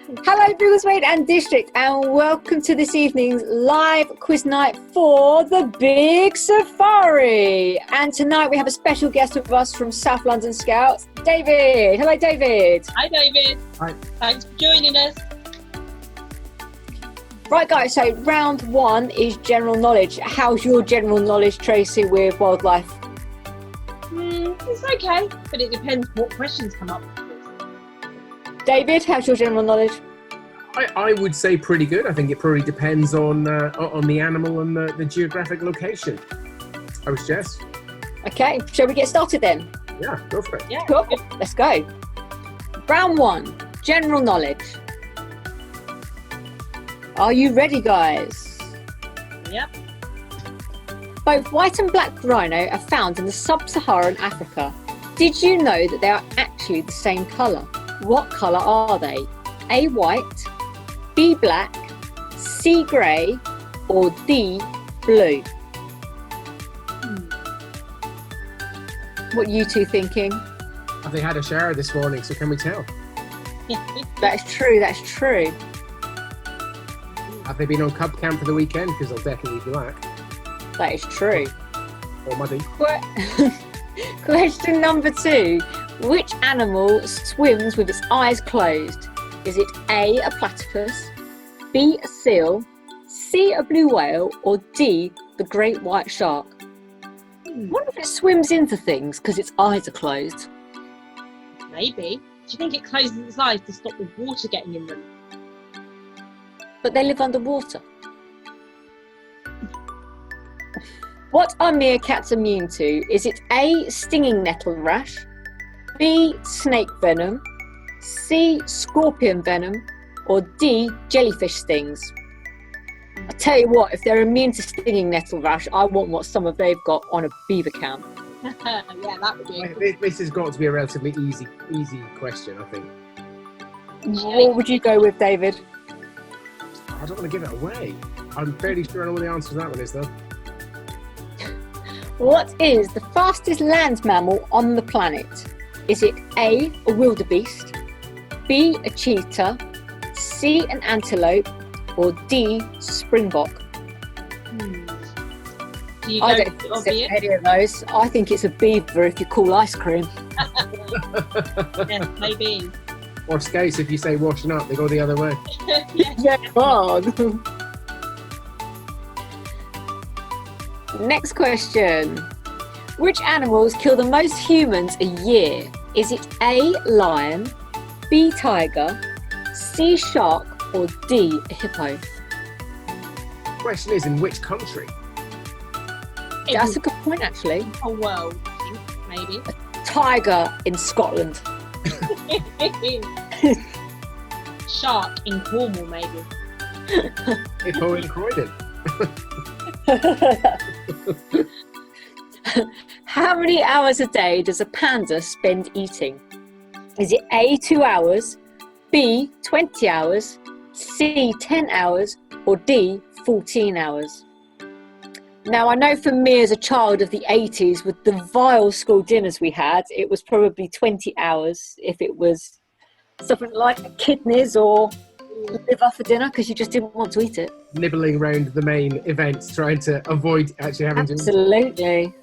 Hello, Biggleswade and District, and welcome to this evening's live quiz night for the Big Safari. And tonight we have a special guest with us from South London Scouts, David. Hello, David. Hi, David. Hi. Thanks for joining us. Right, guys, so round one is general knowledge. How's your general knowledge, Tracy, with wildlife? It's okay, but it depends what questions come up. David, how's your general knowledge? I would say pretty good. I think it probably depends on the animal and the geographic location. I would suggest. Okay, shall we get started then? Yeah, go for it. Yeah. Cool, let's go. Round one, general knowledge. Are you ready, guys? Yep. Both white and black rhino are found in the sub-Saharan Africa. Did you know that they are actually the same colour? What colour are they? A, white, B, black, C, grey, or D, blue? What are you two thinking? Have they had a shower this morning, so can we tell? That's true, that's true. Have they been on cub camp for the weekend? Because they'll definitely be black. That is true. Or muddy. Question number 2. Which animal swims with its eyes closed? Is it A, a platypus, B, a seal, C, a blue whale, or D, the great white shark? I wonder if it swims into things because its eyes are closed. Maybe. Do you think it closes its eyes to stop the water getting in them? But they live underwater. What are meerkats immune to? Is it A, stinging nettle rash, B, snake venom, C, scorpion venom, or D, jellyfish stings? I tell you what, if they're immune to stinging nettle rash, I want what some of they've got on a beaver camp. Yeah, that would be a good. This has got to be a relatively easy question, I think. What would you go with, David? I don't want to give it away. I'm fairly sure I know what the answer to that one is, though. What is the fastest land mammal on the planet? Is it A, a wildebeest, B, a cheetah, C, an antelope, or D, springbok? Do you I go don't with the think obvious? any of those. I think it's a beaver if you call ice cream. Yes, maybe. Or scouts, if you say washing up, they go the other way. Yeah, on. Next question. Which animals kill the most humans a year? Is it A, lion, B, tiger, C, shark, or D, a hippo? The question is, in which country? That's a good point, actually. The whole world, I think, maybe. Tiger in Scotland. Shark in Cornwall, maybe. Hippo in Croydon. How many hours a day does a panda spend eating? Is it A, 2 hours, B, 20 hours, C, 10 hours, or D, 14 hours? Now, I know for me as a child of the 80s, with the vile school dinners we had, it was probably 20 hours if it was something like kidneys or liver for dinner because you just didn't want to eat it. Nibbling around the main events, trying to avoid actually having to eat. Absolutely.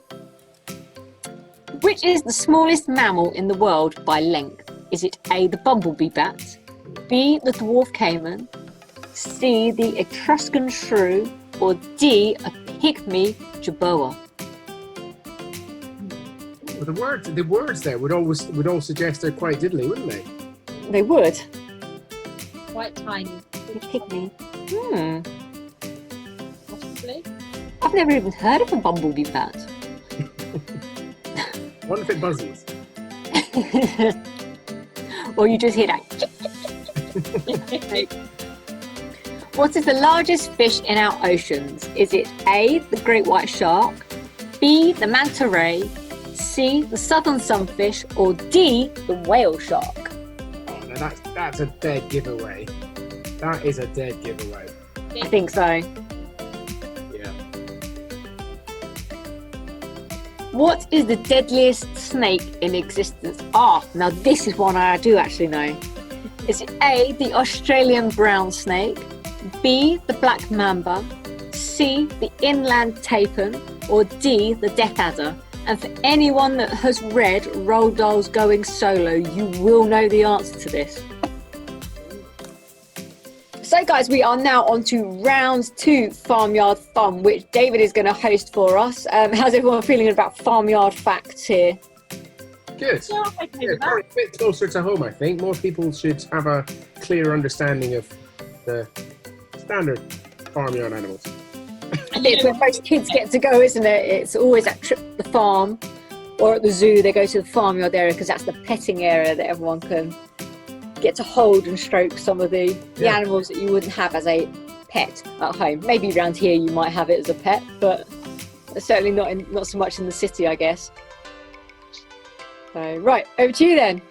Which is the smallest mammal in the world by length? Is it A, the bumblebee bat, B, the dwarf caiman, C, the Etruscan shrew, or D, a pygmy jerboa? Well, the words there would all suggest they're quite diddly, wouldn't they? They would. Quite tiny, A pygmy. possibly. I've never even heard of a bumblebee bat. What if it buzzes? Or you just hear that. What is the largest fish in our oceans? Is it A, the great white shark, B, the manta ray, C, the southern sunfish, or D, the whale shark? Oh no, that's a dead giveaway. That is a dead giveaway. I think so. Yeah. What is the deadliest snake in existence? Now this is one I do actually know. Is it A, the Australian brown snake, B, the black mamba, C, the inland tapir, or D, the death adder? And for anyone that has read Roald Dahl's Going Solo, you will know the answer to this. So guys, we are now on to round 2 Farmyard Fun, which David is going to host for us. How's everyone feeling about farmyard facts here? Good. Yeah, I'm okay Yeah, with probably that. a bit closer to home, I think. More people should have a clear understanding of the standard farmyard animals. I think it's where most kids get to go, isn't it? It's always at trip to the farm or at the zoo. They go to the farmyard area because that's the petting area that everyone can get to hold and stroke some of the animals that you wouldn't have as a pet at home. Maybe around here you might have it as a pet, but certainly not so much in the city, I guess. So, right, over to you then.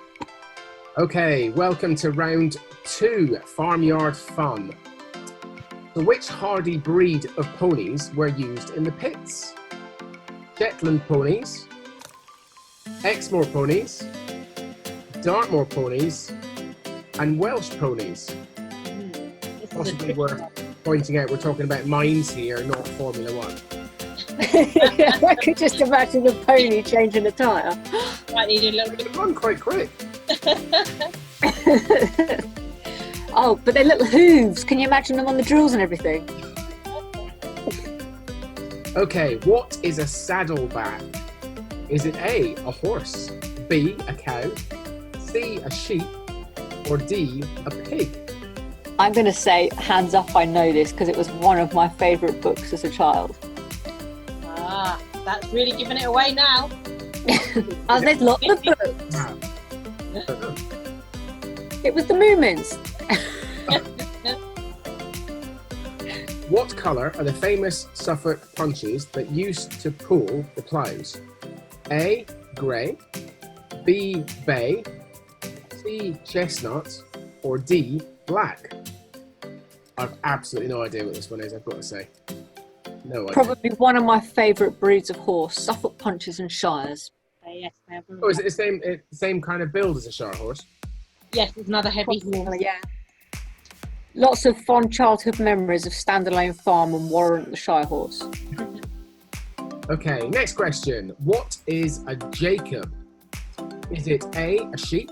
Okay, welcome to round 2 Farmyard Fun. So which hardy breed of ponies were used in the pits? Shetland ponies, Exmoor ponies, Dartmoor ponies, and Welsh ponies. This is a Possibly tricky worth one. pointing out we're talking about mines here, not Formula 1. I could just imagine the pony changing the tyre. Might need a little They bit. can run quite quick. Oh, but they're little hooves. Can you imagine them on the drills and everything? Okay, what is a saddleback? Is it A, a horse, B, a cow, C, a sheep, or D, a pig? I'm going to say, hands up, I know this because it was one of my favourite books as a child. Ah, that's really giving it away now. Oh, there's lots of books. Wow. It was the Moomins. What colour are the famous Suffolk punches that used to pull the ploughs? A, grey, B, bay, C, chestnut, or D, black? I've absolutely no idea what this one is, I've got to say. No idea. Probably one of my favourite breeds of horse, Suffolk Punches and Shires. Yes, they have. Oh, is it the same kind of build as a Shire horse? Yes, it's another heavy horse. Yeah. Lots of fond childhood memories of Standalone Farm and Warrant the Shire Horse. Okay, next question. What is a Jacob? Is it A, a sheep,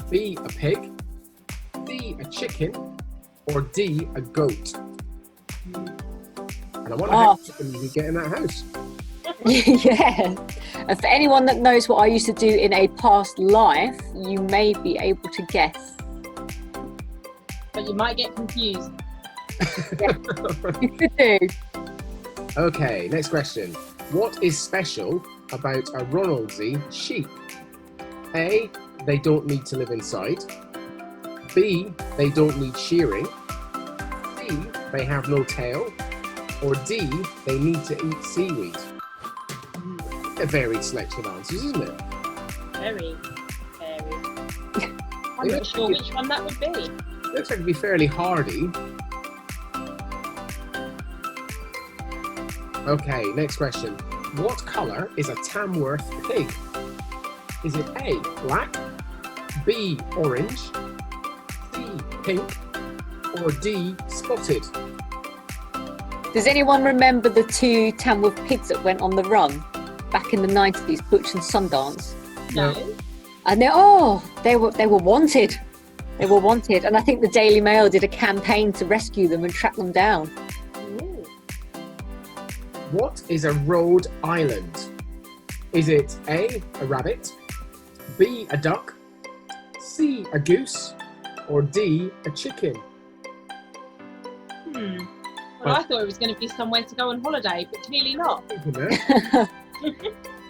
B, a pig, C, a chicken, or D, a goat? And I wonder how many chickens you get in that house. Yeah. And for anyone that knows what I used to do in a past life, you may be able to guess. But you might get confused. You could do. Okay, next question. What is special about a Ronaldsay sheep? A, they don't need to live inside. B, they don't need shearing. C, they have no tail. Or D, they need to eat seaweed. A varied selection of answers, isn't it? Very, very. I'm not sure which one that would be. Looks like it'd be fairly hardy. Okay, next question. What colour is a Tamworth pig? Is it A, black, B, orange, C, pink, or D, spotted? Does anyone remember the 2 Tamworth pigs that went on the run back in the 90s, Butch and Sundance? No. And they were wanted. They were wanted, and I think the Daily Mail did a campaign to rescue them and track them down. Ooh. What is a Rhode Island? Is it A, a rabbit, B, a duck, C, a goose, or D, a chicken? Well, I thought it was going to be somewhere to go on holiday, but clearly not.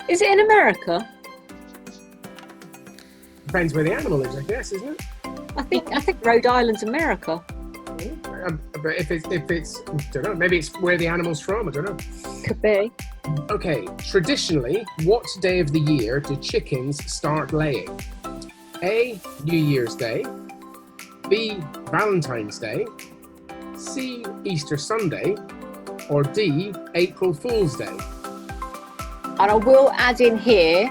Is it in America? Depends where the animal is, I guess, isn't it? I think Rhode Island's America. But if it's, I don't know, maybe it's where the animal's from, I don't know. Could be. Okay, traditionally, what day of the year do chickens start laying? A, New Year's Day, B, Valentine's Day, C, Easter Sunday, or D, April Fool's Day? And I will add in here,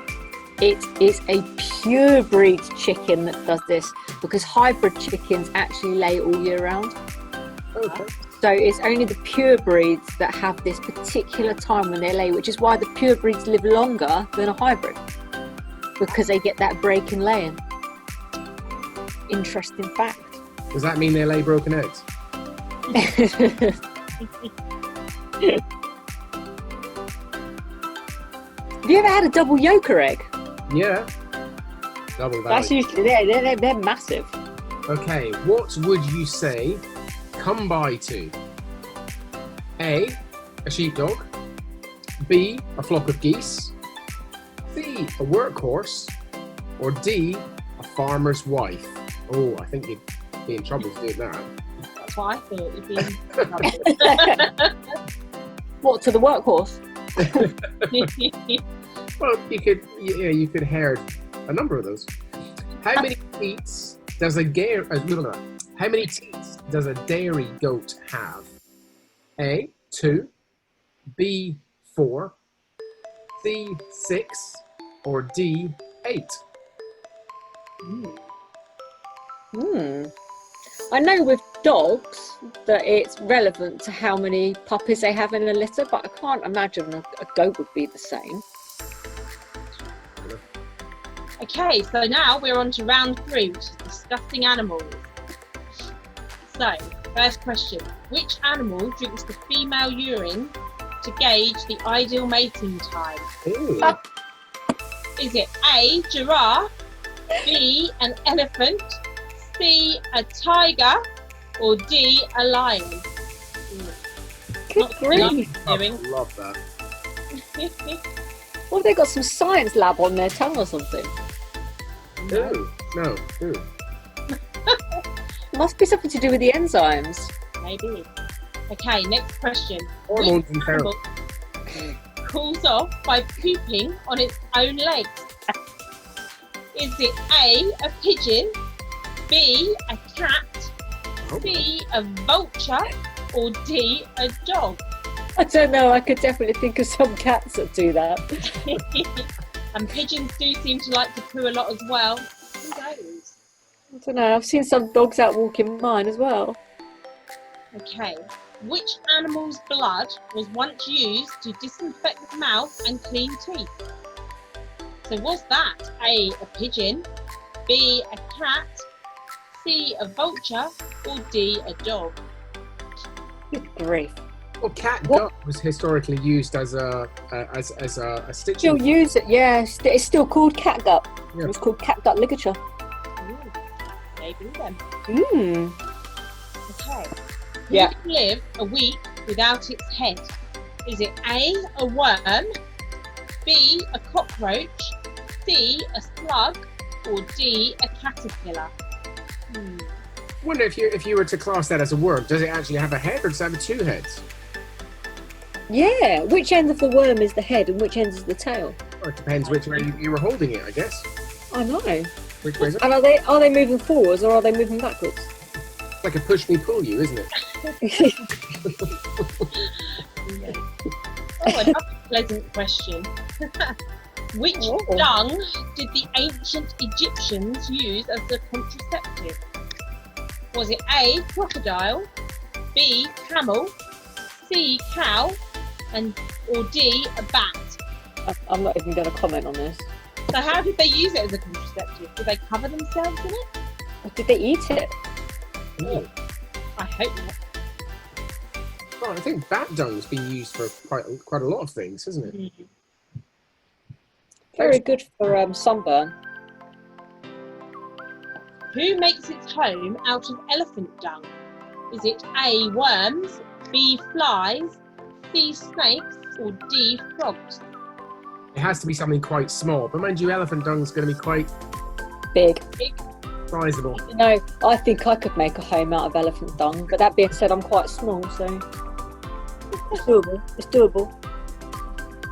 it is a pure breed chicken that does this. because hybrid chickens actually lay all year round. Okay. So it's only the pure breeds that have this particular time when they lay, which is why the pure breeds live longer than a hybrid, because they get that break in laying. Interesting fact. Does that mean they lay broken eggs? Have you ever had a double yolker egg? Yeah. Double That's value. usually they're massive. Okay, what would you say come by to? A sheepdog. B, a flock of geese. C, a workhorse. Or D, a farmer's wife. Oh, I think you'd be in trouble for doing that. That's what I thought. You'd be in What, to the workhorse? Well, you could herd a number of those. How many teats does a How many teats does a dairy goat have? A, 2. B, 4. C, 6. Or D, 8. I know with dogs that it's relevant to how many puppies they have in a litter, but I can't imagine a goat would be the same. Okay, so now we're on to round 3, which is discussing animals. So, first question. Which animal drinks the female urine to gauge the ideal mating time? Ooh. Is it A, giraffe, B, an elephant, C, a tiger, or D, a lion? Good grief. I love that. What have they got, some science lab on their tongue or something? Ooh. No. Ooh. It must be something to do with the enzymes. Maybe. Okay, next question. Hormones Which and pheromones. animal cools off by pooping on its own legs? Is it A, a pigeon, B, a cat, C, a vulture, or D, a dog? I don't know, I could definitely think of some cats that do that. And pigeons do seem to like to poo a lot as well. Who knows? I don't know, I've seen some dogs out walking mine as well. Okay. Which animal's blood was once used to disinfect the mouth and clean teeth? So was that A, a pigeon, B, a cat, C, a vulture, or D, a dog? Good grief. Well, cat gut was historically used as a stitching. Still use it, yeah. It's still called catgut. Yeah. It was called catgut ligature. Ooh, maybe then. Okay. Yeah. Who can live a week without its head? Is it A, a worm, B, a cockroach, C, a slug, or D, a caterpillar? I wonder if you were to class that as a worm, does it actually have a head or does it have 2 heads? Yeah, which end of the worm is the head and which end is the tail? Well, it depends which way you were holding it, I guess. I know. Which way is it? And are they moving forwards or are they moving backwards? It's like a push me pull you, isn't it? Oh, another pleasant question. Which dung did the ancient Egyptians use as a contraceptive? Was it A, crocodile, B, camel, C, cow, or D, a bat? I'm not even going to comment on this. So how did they use it as a contraceptive? Did they cover themselves in it? Or did they eat it? Ooh. I hope not. Well, I think bat dung's been used for quite a lot of things, hasn't it? Very good for sunburn. Who makes its home out of elephant dung? Is it A, worms, B, flies, C, snakes, or D, frogs? It has to be something quite small, but mind you, elephant dung's going to be quite Big. sizable. No, I think I could make a home out of elephant dung, but that being said, I'm quite small, so it's doable. It's doable.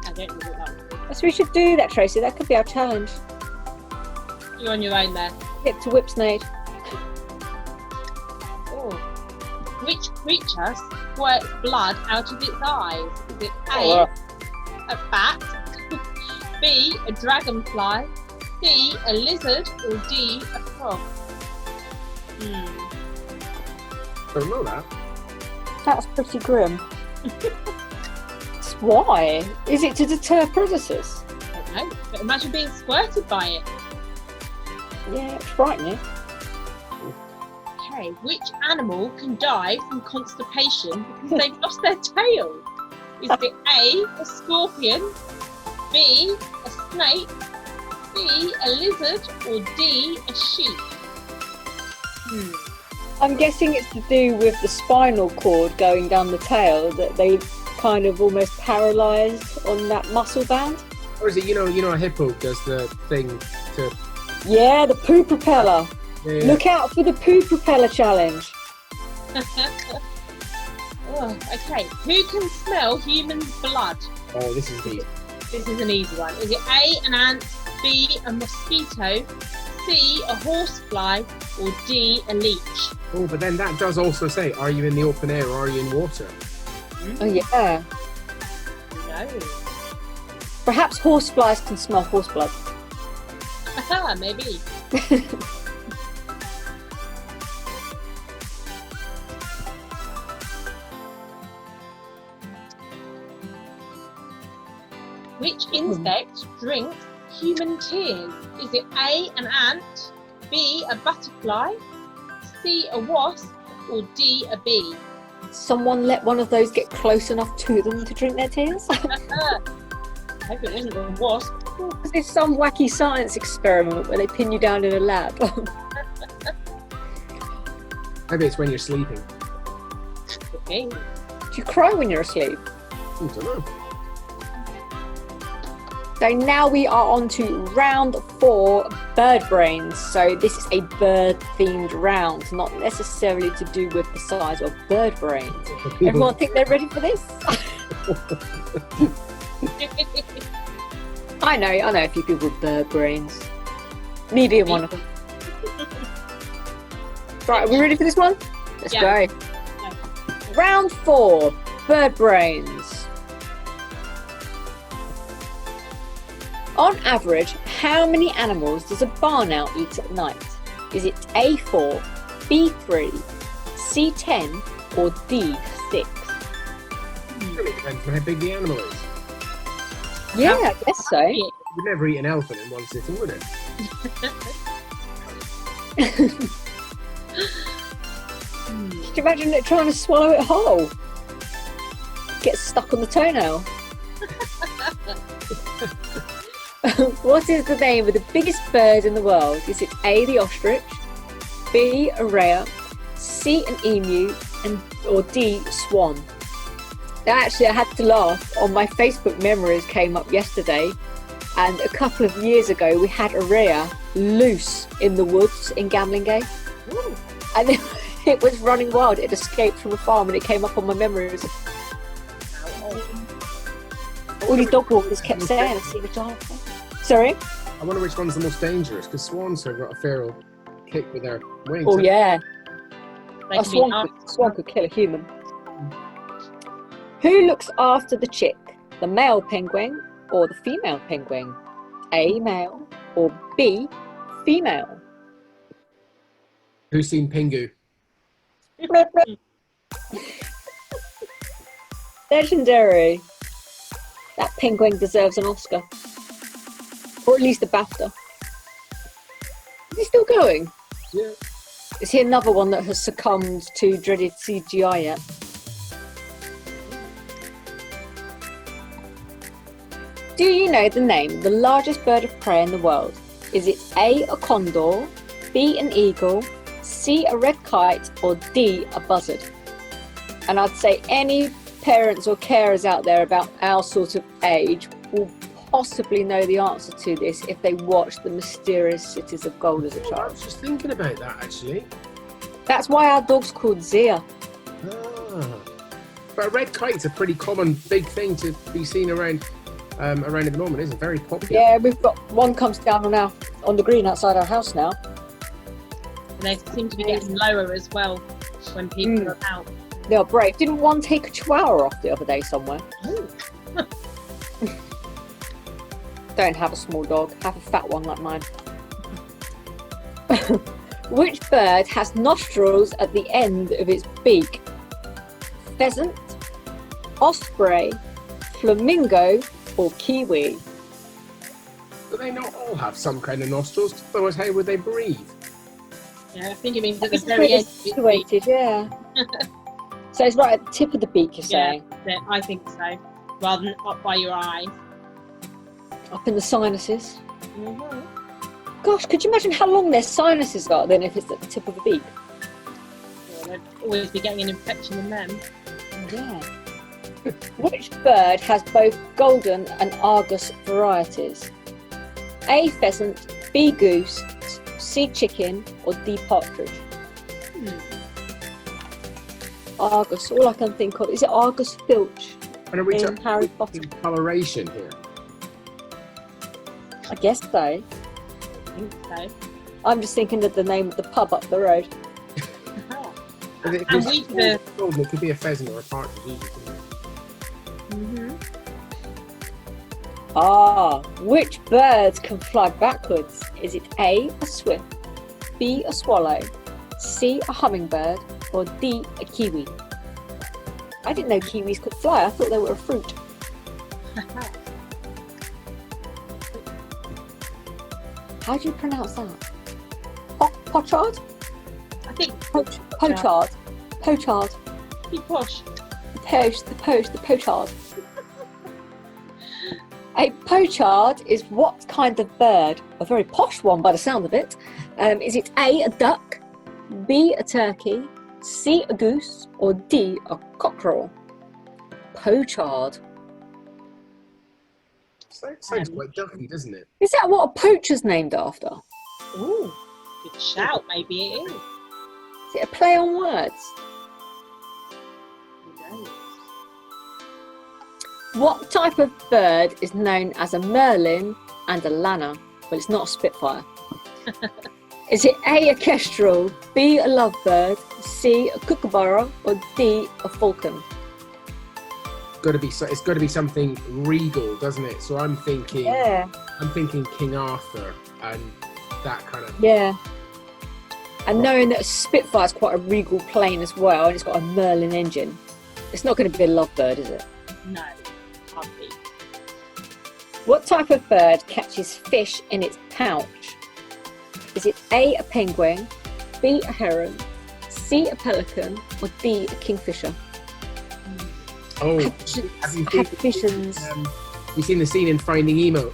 I don't know what that was. So we should do that, Tracy. That could be our challenge. You're on your own there. Hip to whipsnade. Oh. Which creature squirts blood out of its eyes? Is it A, a bat, B, a dragonfly, C, a lizard, or D, a frog? Don't know that. That's pretty grim. Why? Is it to deter predators? I don't know. But imagine being squirted by it. Yeah, it's frightening. Okay, which animal can die from constipation because they've lost their tail? Is it A, a scorpion, B, a snake, C, a lizard, or D, a sheep? I'm guessing it's to do with the spinal cord going down the tail, that they kind of almost paralysed on that muscle band. Or is it, you know, a hippo does the thing to... Yeah, the poo propeller. Yeah. Look out for the poo propeller challenge. Oh, okay, who can smell human blood? Oh, this is easy. This is an easy one. Is it A, an ant, B, a mosquito, C, a horsefly, or D, a leech? Oh, but then that does also say, are you in the open air or are you in water? Oh yeah. No. Perhaps horseflies can smell horse blood. Maybe. Which insect drinks human tears? Is it A, an ant, B, a butterfly, C, a wasp, or D, a bee? Someone let one of those get close enough to them to drink their tears? I hope it wasn't a wasp. It's some wacky science experiment where they pin you down in a lab. Maybe it's when you're sleeping. Okay. Do you cry when you're asleep? I don't know. So now we are on to round 4, bird brains. So this is a bird themed round, not necessarily to do with the size of bird brains. Everyone think they're ready for this? I know a few people with bird brains. Me being one of them. Right, are we ready for this one? Let's go. Yeah. Round 4, bird brains. On average, how many animals does a barn owl eat at night? Is it A4, B3, C10, or D6? It really depends on how big the animal is. Yeah, I guess so. You'd never eat an elephant in one sitting, would it? Can you imagine it trying to swallow it whole? Gets stuck on the toenail. What is the name of the biggest bird in the world? Is it A, the ostrich, B, a rhea, C, an emu, or D, swan? Actually, I had to laugh. On my Facebook memories came up yesterday, and a couple of years ago we had a rhea loose in the woods in Gamlingay. Ooh. And it was running wild. It escaped from a farm and it came up on my memories. All these dog walkers kept saying, I've seen a giant thing. Sorry? I wonder which one's the most dangerous, because swans have got a feral kick with their wings. Oh yeah, They a can be swan could kill a human. Who looks after the chick? The male penguin or the female penguin? A, male, or B, female? Who's seen Pingu? Legendary. That penguin deserves an Oscar. Or at least a BAFTA. Is he still going? Yeah. Is he another one that has succumbed to dreaded CGI yet? Do you know the name of the largest bird of prey in the world? Is it A, a condor, B, an eagle, C, a red kite, or D, a buzzard? And I'd say any parents or carers out there about our sort of age will possibly know the answer to this if they watched The Mysterious Cities of Gold as a I child. was just thinking about that, actually. That's why our dog's called Zia. Ah. But a red kite's a pretty common, big thing to be seen around at the moment, isn't it? Very popular. Yeah, we've got one comes down on the green outside our house now. And they seem to be getting lower as well when people are out. They're brave. Didn't one take a chihuahua off the other day somewhere? Ooh. Don't have a small dog, have a fat one like mine. Which bird has nostrils at the end of its beak? Pheasant, osprey, flamingo, or kiwi? Do they not all have some kind of nostrils? Otherwise, how would they breathe? Yeah, I think it means at the It's very really end. Of its beak. situated, yeah. So it's right at the tip of the beak, you're saying? Yeah, I think so. Rather than up by your eyes. Up in the sinuses. Mm-hmm. Gosh, could you imagine how long their sinuses are then if it's at the tip of the beak? Well, they'd always be getting an infection in them. Yeah. Which bird has both golden and Argus varieties? A. Pheasant, B. Goose, C. Chicken, or D. Partridge? Argus, all I can think of. Is it Argus Filch And are we in talking Harry Potter? coloration here? I guess so. I think so. I'm just thinking of the name of the pub up the road. If And it's we the golden, it could be a pheasant or a partridge. Either, couldn't it? Ah, which birds can fly backwards? Is it A. a swift, B. a swallow, C. a hummingbird, or D. a kiwi? I didn't know kiwis could fly. I thought they were a fruit. How do you pronounce that? Pochard? I think Pochard. Pochard. be posh. The pochard. A pochard is what kind of bird? A very posh one by the sound of it. Is it A, a duck, B, a turkey, C, a goose, or D, a cockerel? Pochard. Sounds quite ducky, doesn't it? Is that what a poacher's named after? Ooh, good shout. Maybe it is. Is it a play on words? Who knows? What type of bird is known as a merlin and a lanner? Well, it's not a spitfire. Is it A, a kestrel, B, a lovebird, C, a kookaburra, or D, a falcon? It's got to be something regal, doesn't it? So I'm thinking King Arthur and that kind of. Yeah. And knowing that a spitfire is quite a regal plane as well, and it's got a merlin engine, it's not going to be a lovebird, is it? No, can't be. What type of bird catches fish in its pouch? Is it A, a penguin, B, a heron, C, a pelican, or D, a kingfisher? Oh, Have you visions? You've seen the scene in Finding Nemo,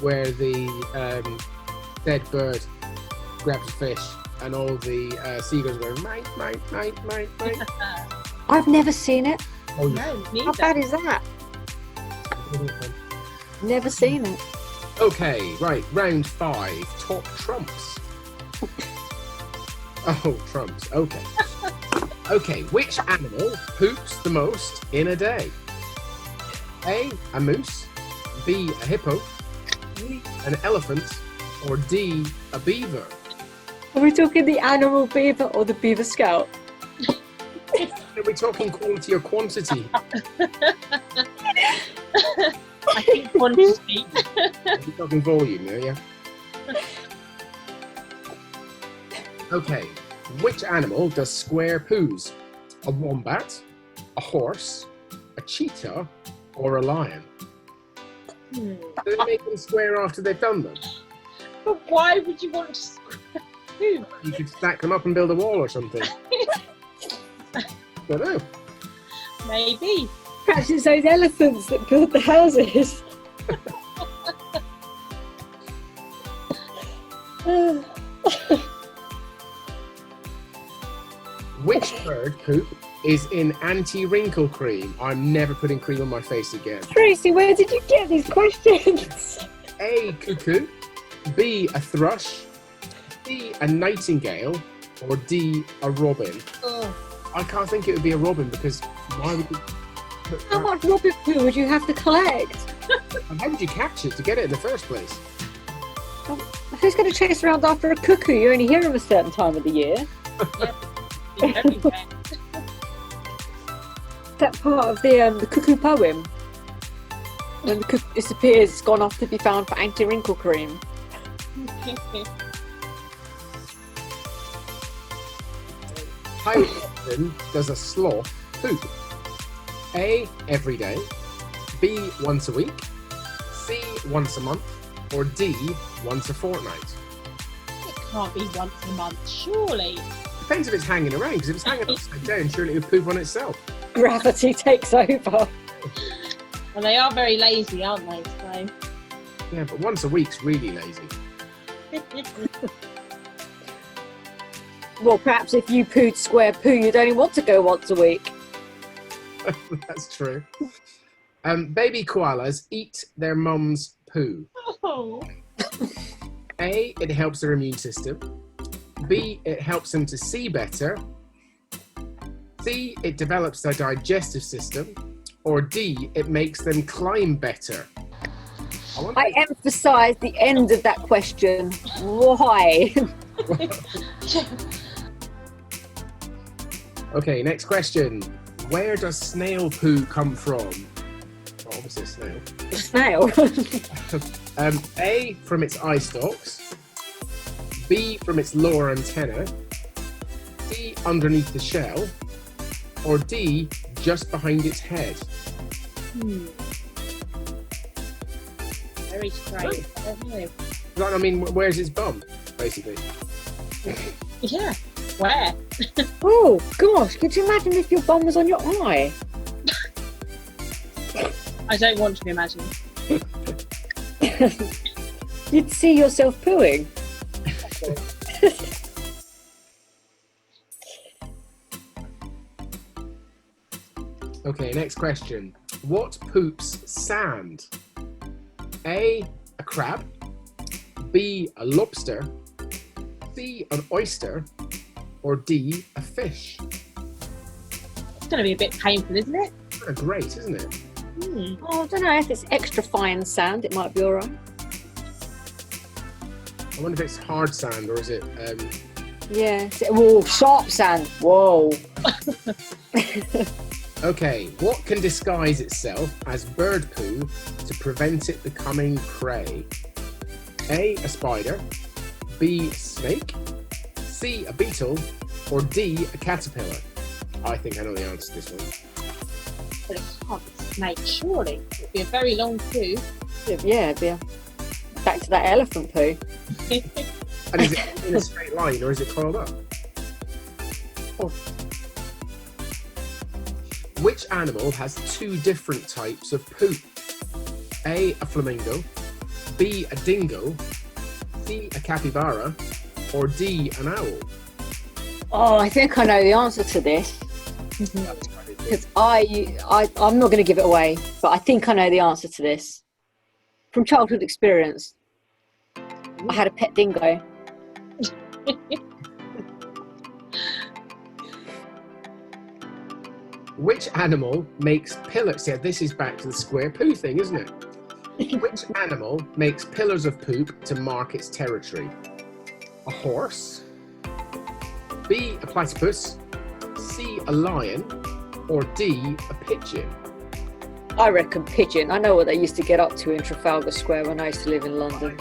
where the dead bird grabs a fish and all the seagulls go mate. I've never seen it. Oh, No, neither. How bad is that? Never seen it. Okay, right, round 5, top trumps. Oh, trumps, okay. Okay, which animal poops the most in a day? A, a moose, B, a hippo, C, an elephant, or D, a beaver? Are we talking the animal beaver or the beaver scout? Are we talking quality or quantity? I think quantity. We're talking volume there, yeah? Okay, which animal does square poos? A wombat, a horse, a cheetah, or a lion? Do they make them square after they've done them? But why would you want to square poo? You could stack them up and build a wall or something. Don't know. Maybe. Perhaps it's those elephants that build the houses. Which bird poop is in anti-wrinkle cream? I'm never putting cream on my face again. Tracy, where did you get these questions? A, cuckoo, B, a thrush, C, a nightingale, or D, a robin? Oh, I can't think it would be a robin because why would you put How much robin poo would you have to collect? and how would you catch it to get it in the first place? Who's going to chase around after a cuckoo? You only hear him a certain time of the year. it's everywhere. That part of the cuckoo poem. When the cuckoo disappears, it's gone off to be found for anti-wrinkle cream. How often does a sloth poop? A, every day. B, once a week. C, once a month. Or D, once a fortnight. It can't be once a month, surely. Depends if it's hanging around, because if it's hanging upside down, surely it would poop on itself. Gravity takes over. Well, they are very lazy, aren't they? So. Yeah, but once a week's really lazy. Well, perhaps if you pooed square poo, you'd only want to go once a week. That's true. Baby koalas eat their mum's poo. Oh. A, it helps their immune system. B, it helps them to see better. C, it develops their digestive system. Or D, it makes them climb better. I emphasise the end of that question. Why? Okay, next question. Where does snail poo come from? Oh, obviously a snail. The snail. A, from its eye stalks. B, from its lower antenna. C, underneath the shell. Or D, just behind its head. Very strange. I don't know. I mean, where's its bum, basically? Yeah. Where? Oh, gosh. Could you imagine if your bum was on your eye? I don't want to imagine. You'd see yourself pooing. Okay, next question. What poops sand? A, a crab. B, a lobster. C, an oyster. Or D, a fish. It's going to be a bit painful, isn't it? Kind of great, isn't it? Oh, I don't know. If it's extra fine sand, it might be all right. I wonder if it's hard sand or is it... Yeah. Whoa, sharp sand. Whoa. Okay, what can disguise itself as bird poo to prevent it becoming prey? A, a spider. B, a snake. C, a beetle. Or D, a caterpillar. I think I know the answer to this one. But it can't be a snake, surely. It'd be a very long poo. Yeah, back to that elephant poo. And is it in a straight line or is it coiled up? Oh. Which animal has two different types of poop? A, a flamingo. B, a dingo. C, a capybara. Or D, an owl. Oh, I think I know the answer to this. Because I'm not going to give it away, but I think I know the answer to this. From childhood experience. I had a pet dingo. Which animal makes pillars? Yeah, this is back to the square poo thing, isn't it? Which animal makes pillars of poop to mark its territory? A horse. B, a platypus. C, a lion. Or D, a pigeon. I reckon pigeon. I know what they used to get up to in Trafalgar Square when I used to live in London.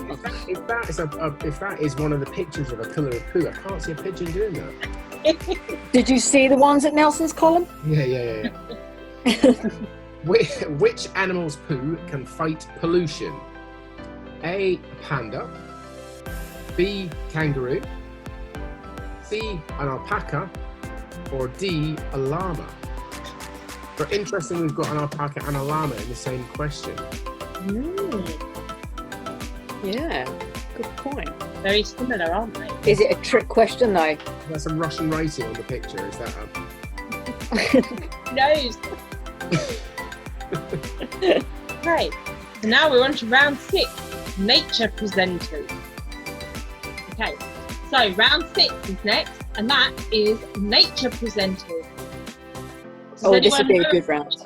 If that is one of the pictures of a pillar of poo, I can't see a pigeon doing that. Did you see the ones at Nelson's column? Yeah. Which animal's poo can fight pollution? A, panda. B, kangaroo. C, an alpaca. Or D, a llama. But interesting, we've got an alpaca and a llama in the same question. Yeah, good point. Very similar, aren't they? Is it a trick question though? There's some Russian writing on the picture. Is that Who knows? Right, so now we're on to round 6, nature presenters. Okay, so round 6 is next, and that is nature presenters. Oh, this would be a good round.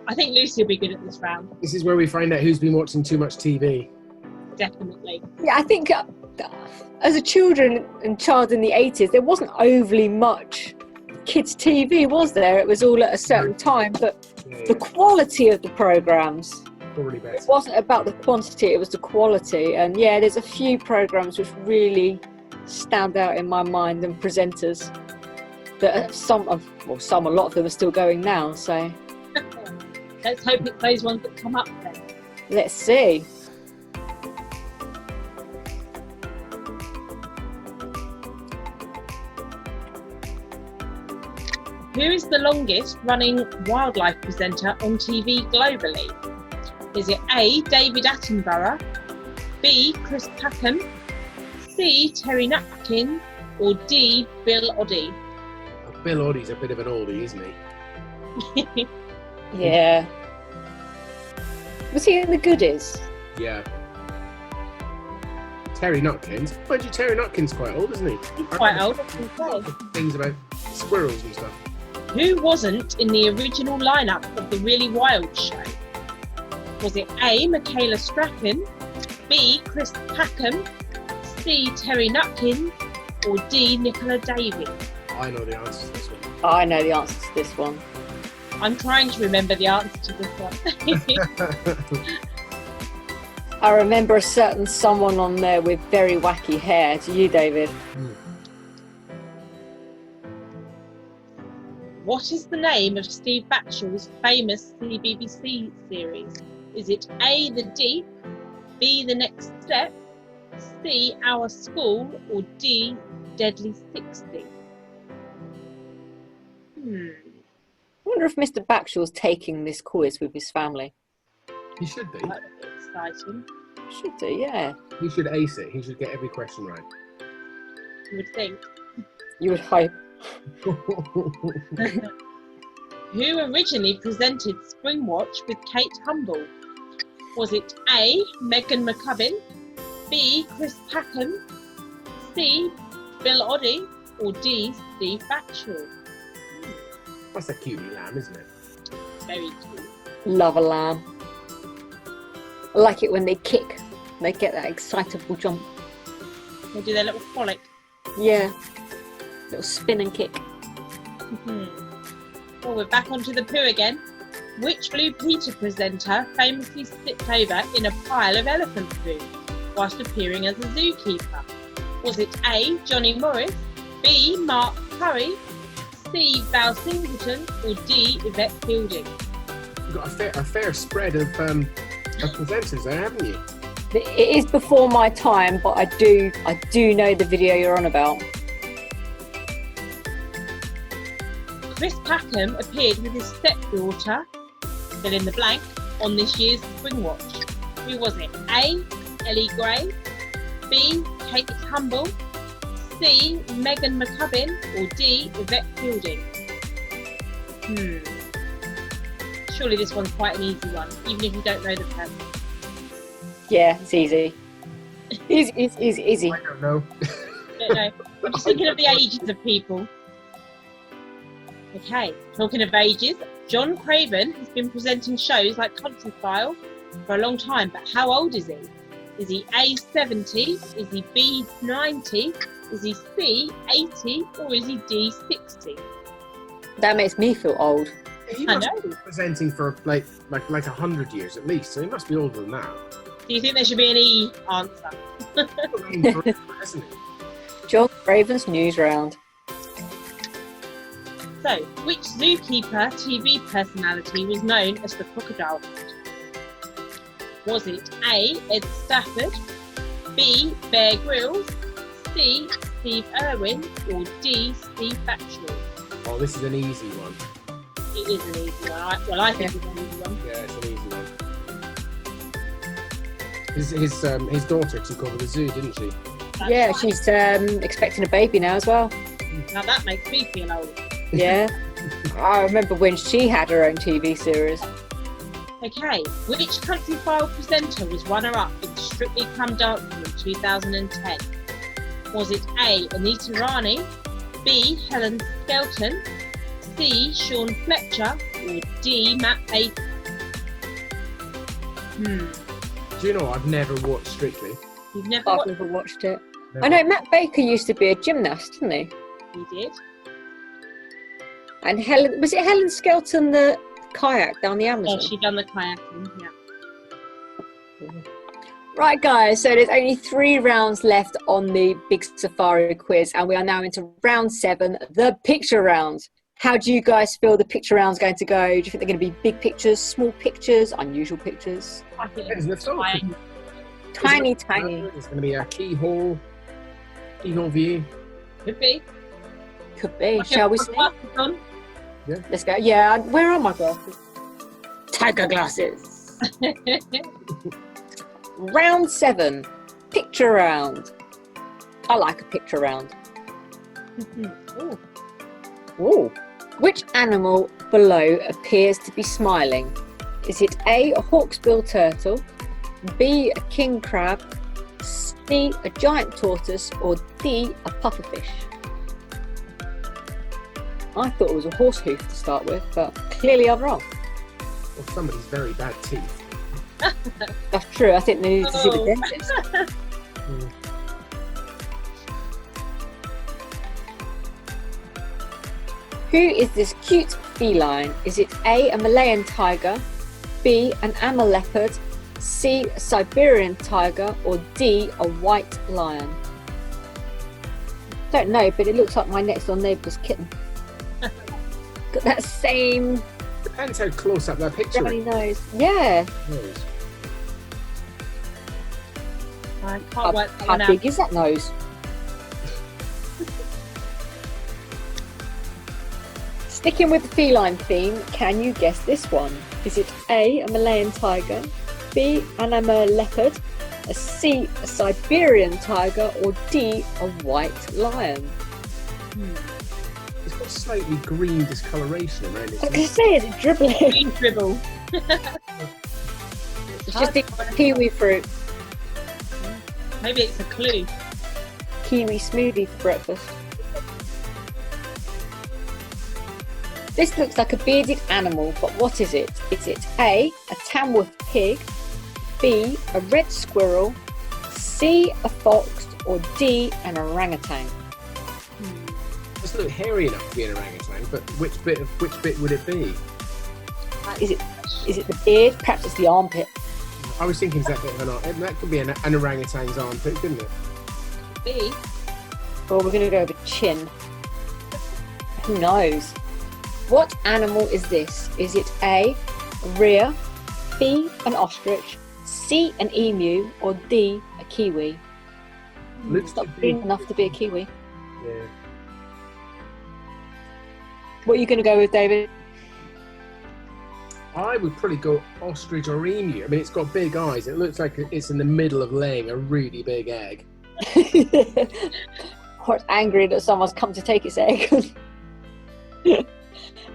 I think Lucy will be good at this round. This is where we find out who's been watching too much TV. Definitely. Yeah, I think as a child in the 80s, there wasn't overly much kids' TV, was there? It was all at a certain time, but the quality of the programmes, it wasn't about the quantity, it was the quality. And yeah, there's a few programmes which really stand out in my mind and presenters. But a lot of them are still going now. So Let's hope it's those ones that come up then. let's see. Who is the longest running wildlife presenter on TV globally? Is it A, David Attenborough, B, Chris Packham, C, Terry Nutkin, or D, Bill Oddie? Bill Oddie's a bit of an oldie, isn't he? Yeah. Was he in the Goodies? Yeah. Terry Nutkins. Mind you, Terry Nutkins quite old, isn't he? He's quite old. Things about squirrels and stuff. Who wasn't in the original lineup of The Really Wild Show? Was it A, Michaela Strachan, B, Chris Packham, C, Terry Nutkin, or D, Nicola Davies? I know the answer to this one. I know the answer to this one. I'm trying to remember the answer to this one. I remember a certain someone on there with very wacky hair. Do you, David? What is the name of Steve Batchel's famous CBBC series? Is it A, The Deep, B, The Next Step, C, Our School, or D, Deadly 60? I wonder if Mr. Batchel's taking this quiz with his family. He should be. Quite a bit exciting, Should do, yeah. He should ace it. He should get every question right. you would think. You would hope. Who originally presented Spring Watch with Kate Humble? Was it A, Megan McCubbin, B, Chris Packham, C, Bill Oddie, or D, Steve Batchel? That's a cutie lamb, isn't it? Very cute. Love a lamb. I like it when they kick. They get that excitable jump. They do their little frolic. Yeah. Little spin and kick. Well, we're back onto the poo again. Which Blue Peter presenter famously slipped over in a pile of elephant poo whilst appearing as a zookeeper? Was it A, Johnny Morris, B, Mark Curry, C, Val Singleton, or D, Yvette Fielding? You've got a fair spread of presenters there, haven't you? It is before my time, but I do know the video you're on about. Chris Packham appeared with his stepdaughter, fill in the blank, on this year's Spring Watch. Who was it? A, Ellie Gray, B, Kate Humble, C, Megan McCubbin, or D, Yvette Fielding? Surely this one's quite an easy one, even if you don't know the person. Yeah, it's easy. Easy. I don't know. Don't know. I'm just thinking of the ages of people. Okay, talking of ages, John Craven has been presenting shows like Country File for a long time, but how old is he? Is he A, 70? Is he B, 90? Is he C, 80? Or is he D, 60? That makes me feel old. He I must know. be presenting for like 100 years at least, so he must be older than that. Do you think there should be an E answer? I mean, forever, hasn't he? John Craven's News Round. So, which zookeeper TV personality was known as the Crocodile Hunter? Was it A, Ed Stafford, B, Bear Grylls, C, Steve Irwin, or D, Steve Batchelor? Oh, this is an easy one. It is an easy one. I think it's an easy one. Yeah, it's an easy one. His daughter took over the zoo, didn't she? That's Yeah, right. she's expecting a baby now as well. Now that makes me feel old. Yeah. I remember when she had her own TV series. Okay, which Country File presenter was runner-up in Strictly Come Dancing in 2010? Was it A, Anita Rani, B, Helen Skelton, C, Sean Fletcher, or D, Matt Baker? Do you know, I've never watched Strictly. You've never I've watched never watched it. Never. I know Matt Baker used to be a gymnast, didn't he? You did? And was it Helen Skelton that kayaked down the Yeah, Amazon? she done the kayaking, yeah. Right, guys, so there's only 3 rounds left on the Big Safari quiz, and we are now into round 7, the picture round. How do you guys feel the picture round's going to go? Do you think they're going to be big pictures, small pictures, unusual pictures? I think Depends on the song. Tiny. It's going to be a keyhole view. Could be. Could be. Okay, Shall we my see? glasses on. Let's go. Yeah, where are my glasses? Tiger glasses. Round 7, picture round. I like a picture round. Ooh. Ooh. Which animal below appears to be smiling? Is it A, a hawksbill turtle, B, a king crab, C, a giant tortoise, or D, a pufferfish? I thought it was a horse hoof to start with, but clearly I'm wrong. Or somebody's very bad teeth. That's true. I think they need to see the Oh. dentist. Who is this cute feline? Is it A, a Malayan tiger, B, an Amur leopard, C, a Siberian tiger, or D, a white lion? Don't know, but it looks like my next door neighbour's kitten. Got that same Depends how close up that picture runny is. nose. Yeah. I can't work that How one out. big is that nose? Sticking with the feline theme, can you guess this one? Is it A, a Malayan tiger, B, an Amur leopard, a C, a Siberian tiger, or D, a white lion? It's got slightly green discoloration around I was going it. to say, is it dribbling? Green dribble. It's just a kiwi fruit. Maybe it's a clue. Kiwi smoothie for breakfast. This looks like a bearded animal, but what is it? Is it A, a Tamworth pig, B, a red squirrel, C, a fox, or D, an orangutan? It doesn't look hairy enough to be an orangutan, but which bit would it be? Is it the beard? Perhaps it's the armpit. I was thinking that bit of an armpit. That could be an orangutan's armpit, couldn't it? B. Or we're going to go with chin. Who knows? What animal is this? Is it A, a rhea, B, an ostrich, C, an emu, or D, a kiwi? Looks It's to not be. green enough to be a kiwi. Yeah. What are you going to go with, David? I would probably go ostrich or emu. I mean, it's got big eyes. It looks like it's in the middle of laying a really big egg. Or it's angry that someone's come to take its egg.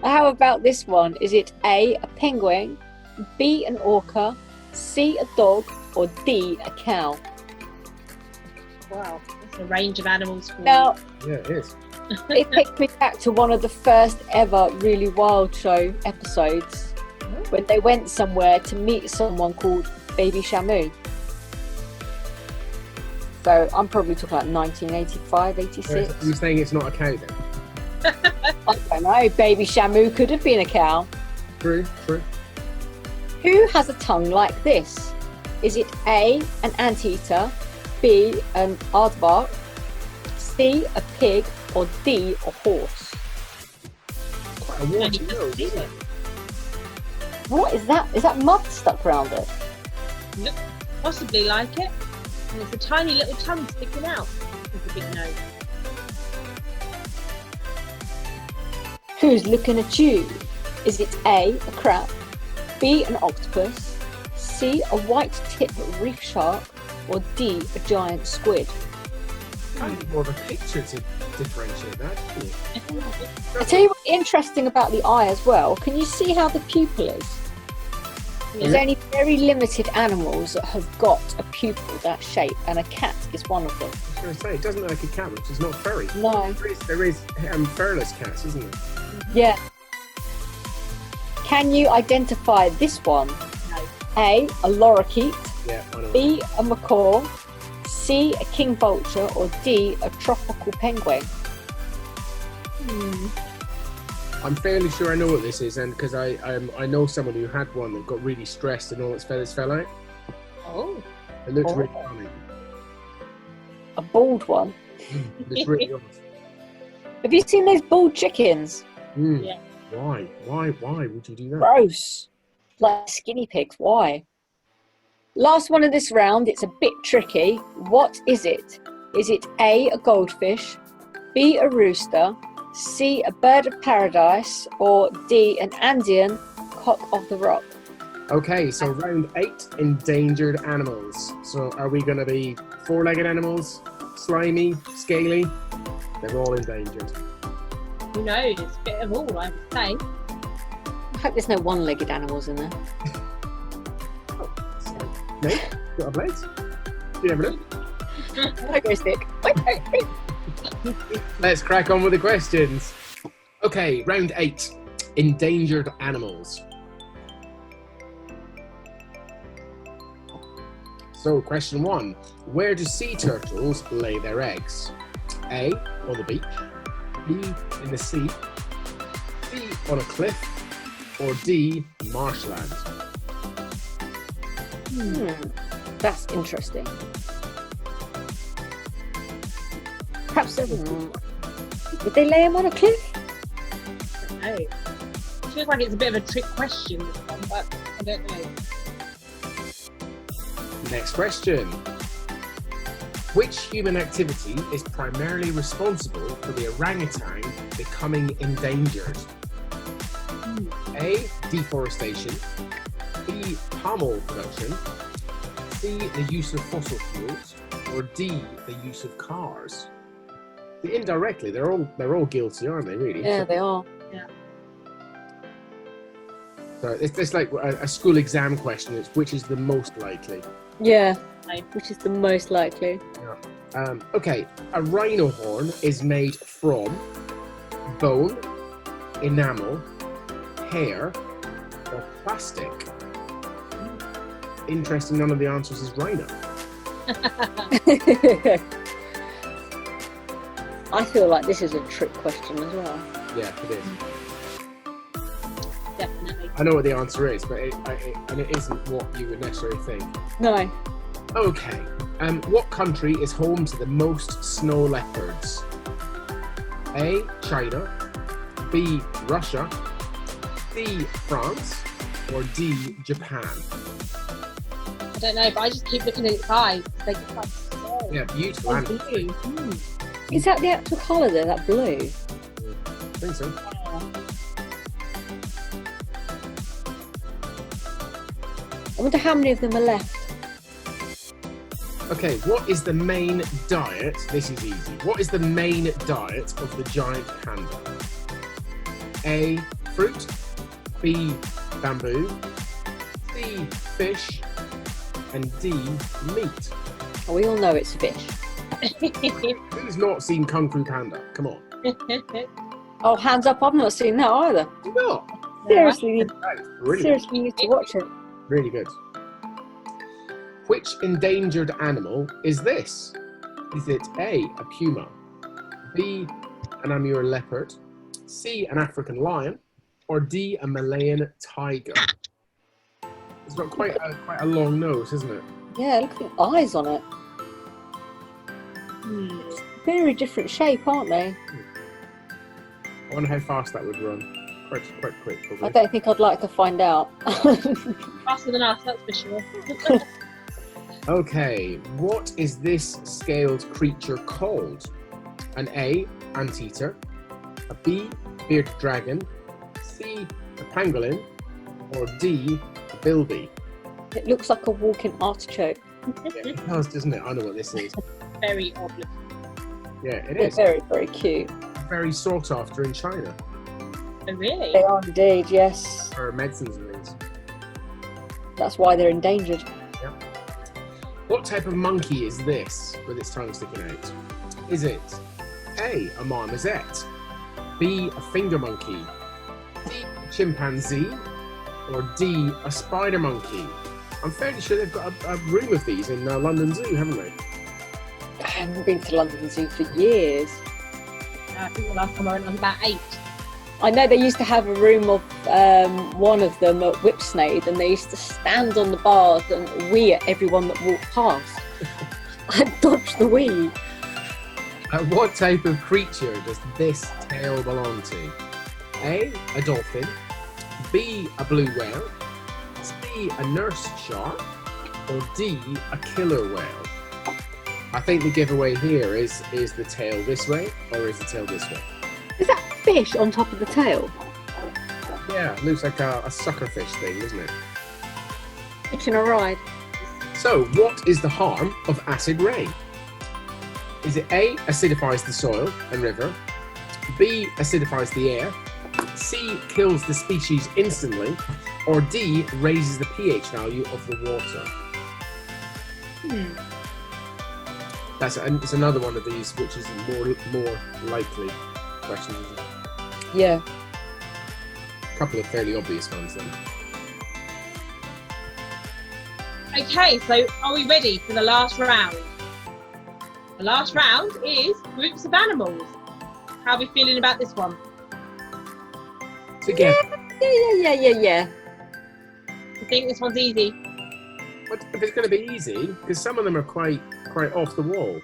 How about this one? Is it A, a penguin, B, an orca, C, a dog, or D, a cow? Wow, that's a range of animals for Now, Yeah, it is. it takes me back to one of the first ever Really Wild Show episodes when they went somewhere to meet someone called Baby Shamu. So I'm probably talking about 1985, 86. You're saying it's not a cow then? I don't know, Baby Shamu could have been a cow. True. Who has a tongue like this? Is it A, an anteater, B, an aardvark, C, a pig, or D, a horse? Quite a warty nose, isn't it? What is that? Is that mud stuck around it? Possibly like it. And it's a tiny little tongue sticking out with a big nose. Who's looking at you? Is it A, a crab, B, an octopus, C, a white-tip reef shark, or D, a giant squid? I need more of a picture to differentiate that, don't you? I tell you what's interesting about the eye as well. Can you see how the pupil is? There's only very limited animals that have got a pupil that shape, and a cat is one of them. I was going to say, it doesn't look like a cat, which is not furry. No. There is furless cats, isn't there? Yeah. Can you identify this one? No. A, a lorikeet, Yeah, I know. B, a macaw, C, a king vulture, or D, a tropical penguin? I'm fairly sure I know what this is, and because I know someone who had one that got really stressed and all its feathers fell out. Oh. It looks Oh. really funny. A bald one. It looks really honest. Have you seen those bald chickens? Yeah. Why? Why would you do that? Gross. Like skinny pigs. Why? Last one of this round. It's a bit tricky. What is it? Is it A, a goldfish, B, a rooster, C, a bird of paradise, or D, an Andean cock of the rock? Okay, so round 8, endangered animals. So are we going to be 4-legged animals, slimy, scaly? They're all endangered. Who knows? A bit of all, I would say. I hope there's no one-legged animals in there. Nate, got a blade? You never know. I go stick. Let's crack on with the questions. Okay, round 8, endangered animals. So, question 1. Where do sea turtles lay their eggs? A, on the beach, B, in the sea, C, on a cliff, or D, marshland? That's interesting. Perhaps would they lay them on a cliff? I don't know. Feels like it's a bit of a trick question, this one, but I don't know. Next question. Which human activity is primarily responsible for the orangutan becoming endangered? A, deforestation, B, palm oil production, C, the use of fossil fuels, or D, the use of cars? Indirectly, they're all guilty, aren't they, really? Yeah, they are. So it's like a school exam question. It's which is the most likely. Yeah, which is the most likely. Okay, a rhino horn is made from bone, enamel, hair, or plastic. Interesting, none of the answers is rhino. I feel like this is a trick question as well. Yeah, it is. Definitely. I know what the answer is, but it isn't what you would necessarily think. No. Okay, what country is home to the most snow leopards? A, China, B, Russia, C, France, or D, Japan? I don't know, but I just keep looking at its eyes. They look like so. Yeah, beautiful Oh, animal. blue. Is that the actual colour there, that blue? I think so. I wonder how many of them are left. Okay, what is the main diet? This is easy. What is the main diet of the giant panda? A, fruit, B, bamboo, C, fish, and D, meat. Oh, we all know it's fish. Who's not seen Kung Fu Panda? Come on. Oh, hands up, I've not seen that either. You not? Seriously, That is brilliant. seriously need to watch it. Really good. Which endangered animal is this? Is it A, a puma, B, an Amur leopard, C, an African lion, or D, a Malayan tiger? It's got quite a long nose, isn't it? Yeah, look at the eyes on it. Very different shape, aren't they? I wonder how fast that would run. Quite quick, probably. I don't think I'd like to find out. Faster than us, that's for sure. Okay, what is this scaled creature called? An A, anteater, a B, bearded dragon, C, a pangolin, or D, a bilby? It looks like a walking artichoke. Yeah, it does, doesn't it? I know what this is. Very odd looking. Yeah, it They're is. very, very cute. Very sought after in China Oh, really? They are indeed, yes. for medicines and things. That's why they're endangered. What type of monkey is this with its tongue sticking out? Is it A, a marmoset, B, a finger monkey, C, a chimpanzee, or D, a spider monkey? I'm fairly sure they've got a room of these in London Zoo, haven't they? I haven't been to London Zoo for years. I think the last time I went was about 8. I know they used to have a room of one of them at Whipsnade, and they used to stand on the bars and wee at everyone that walked past. And dodge the wee. What type of creature does this tail belong to? A dolphin. B, a blue whale. C, a nurse shark. Or D, a killer whale. I think the giveaway here is the tail this way or is the tail this way? Is that fish on top of the tail? Yeah, it looks like a sucker fish thing, doesn't it? Hitching a ride. So, what is the harm of acid rain? Is it A, acidifies the soil and river, B, acidifies the air, C, kills the species instantly, or D, raises the pH value of the water? It's another one of these which is more likely questions, isn't it? Yeah. A couple of fairly obvious ones then. Okay, so are we ready for the last round? The last round is groups of animals. How are we feeling about this one? Together. Yeah. I think this one's easy. But if it's going to be easy, because some of them are quite off the wall.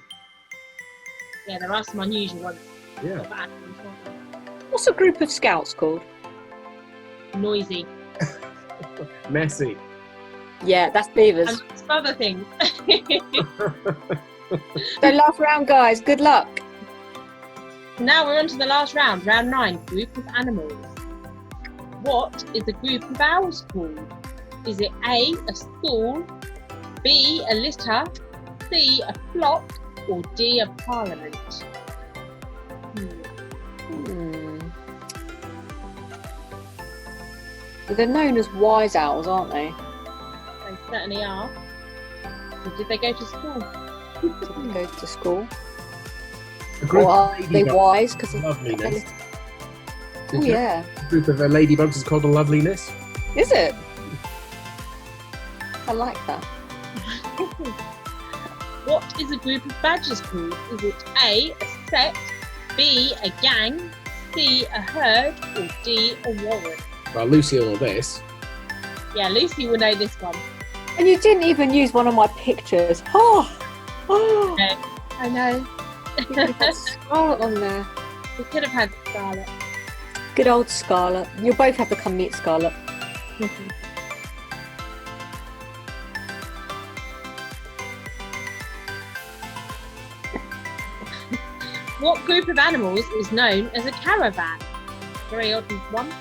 Yeah, there are some unusual ones. Yeah. For animals, aren't there? What's a group of scouts called? Noisy. Messy. Yeah, that's beavers. And some other things. So last round, guys. Good luck. Now we're on to the last round, round 9, group of animals. What is a group of owls called? Is it A, a school, B, a litter, C, a flock, or D, a parliament? Well, they're known as wise owls, aren't they? They certainly are. So did they go to school? Did they go to school? A group Or are of they ladybugs. wise? Because Loveliness. Oh yeah. A group of ladybugs is called a loveliness. Is it? I like that. What is a group of badgers called? Is it A, a set, B, a gang, C, a herd, or D, a warren? Well, Lucy will know this. Yeah, Lucy will know this one. And you didn't even use one of my pictures. Oh, No, I know. you had Scarlet on there. We could have had Scarlet. Good old Scarlet. You'll both have to come meet Scarlet. What group of animals is known as a caravan? Very odd one.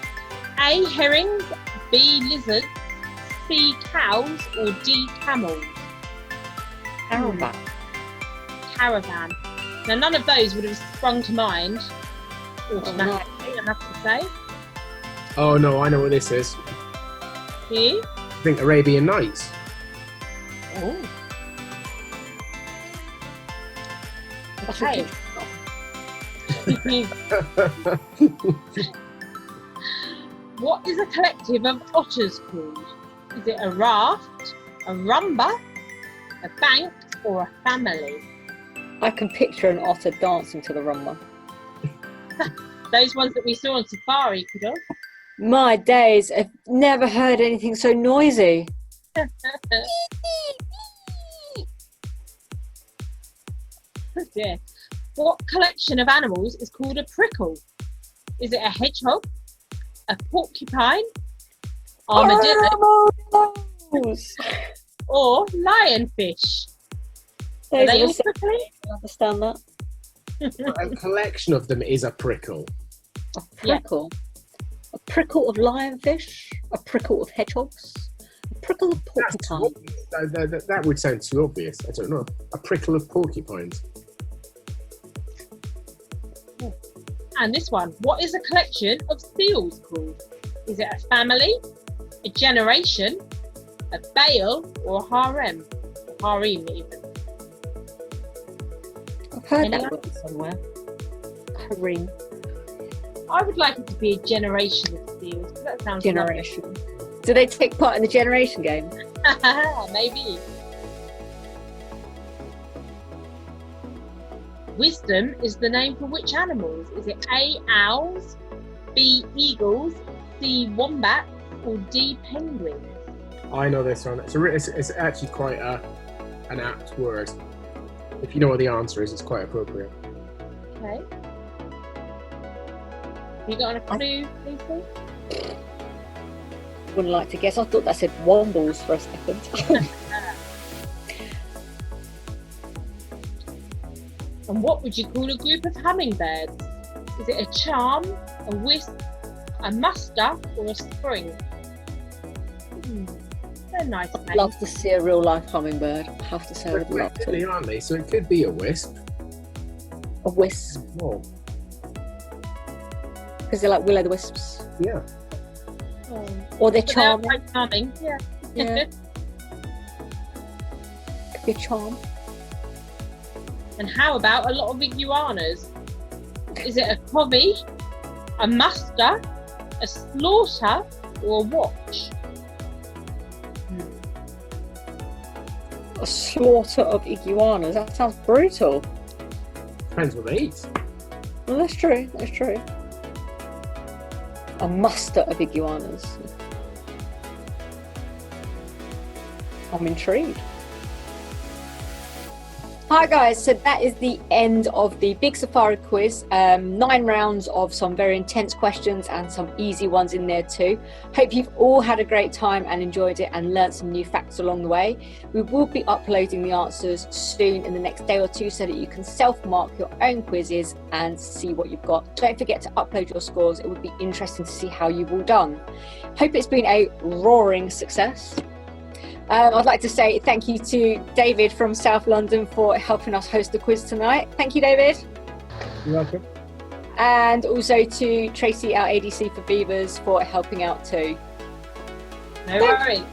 A, herrings, B, lizards, C, cows, or D, camels? Caravan. Caravan. Now, none of those would have sprung to mind automatically, I have to say. Oh no, I know what this is. Do you? I think Arabian Nights. Oh. That's Okay. a good. What is a collective of otters called? Is it a raft, a rumba, a bank, or a family? I can picture an otter dancing to the rumba. Those ones that we saw on safari, could have. My days, I've never heard anything so noisy. Yeah. What collection of animals is called a prickle? Is it a hedgehog, a porcupine, armadillo, Armadillos! or lionfish? Are Those they are all the same. prickly? I understand that. A collection of them is a prickle. A prickle. A prickle of lionfish. A prickle of hedgehogs. A prickle of porcupine. That would sound too obvious. I don't know. A prickle of porcupines. And this one, what is a collection of seals called? Is it a family, a generation, a bale, or a harem? Or harem even. I've heard Anyone? that word somewhere. Harem. I would like it to be a generation of seals, because that sounds Generation. Do they take part in the generation game? lovely. Maybe. Wisdom is the name for which animals? Is it A, owls, B. Eagles, C. Wombats, or D. Penguins? I know this one. It's actually quite an apt word. If you know what the answer is, it's quite appropriate. Okay. You got a clue, Lucy? Wouldn't like to guess. I thought that said wombles for a second. And what would you call a group of hummingbirds? Is it a charm, a wisp, a muster, or a spring? They're nice names. Love to see a real life hummingbird. I have to say, I would love Really, to. aren't they? So it could be a wisp. A wisp, Oh, because they're like will-o'-the-wisps. yeah. Oh. Or they're But they're charming. quite charming. Yeah. Yeah. Could be a charm. And how about a lot of iguanas? Is it a commie, a muster, a slaughter, or a watch? A slaughter of iguanas. That sounds brutal. Depends what they eat. Well, that's true. That's true. A muster of iguanas. I'm intrigued. Hi guys, so that is the end of the Big Safari quiz. 9 rounds of some very intense questions and some easy ones in there too. Hope you've all had a great time and enjoyed it and learnt some new facts along the way. We will be uploading the answers soon in the next day or two so that you can self-mark your own quizzes and see what you've got. Don't forget to upload your scores. It would be interesting to see how you've all done. Hope it's been a roaring success. I'd like to say thank you to David from South London for helping us host the quiz tonight. Thank you, David. You're welcome. And also to Tracy, our ADC for Beavers, for helping out too. No worries.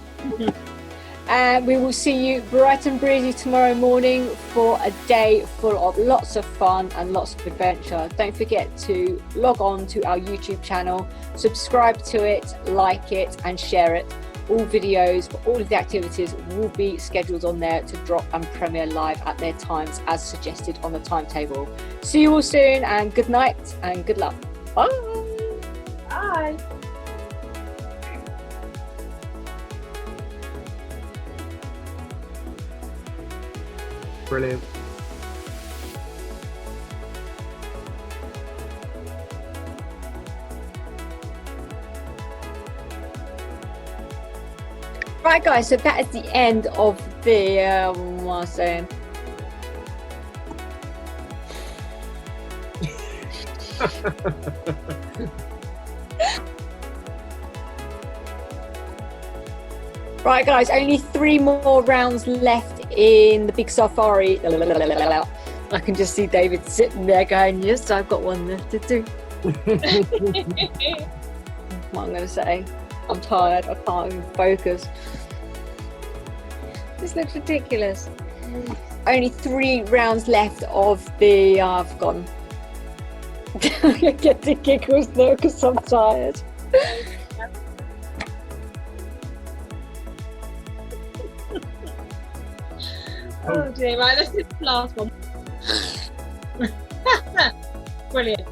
And we will see you bright and breezy tomorrow morning for a day full of lots of fun and lots of adventure. Don't forget to log on to our YouTube channel, subscribe to it, like it and share it. All videos for all of the activities will be scheduled on there to drop and premiere live at their times as suggested on the timetable. See you all soon and good night and good luck. Bye. Bye. Brilliant. Right guys, so that is the end of the, what am I saying? Right guys, only 3 more rounds left in the Big Safari. I can just see David sitting there going, yes, I've got one left to do. What I'm going to say. I'm tired, I can't even focus. This looks ridiculous. Only 3 rounds left of the, I've forgotten. I get the giggles now because I'm tired. Oh dear, right, let's do the last one. Brilliant.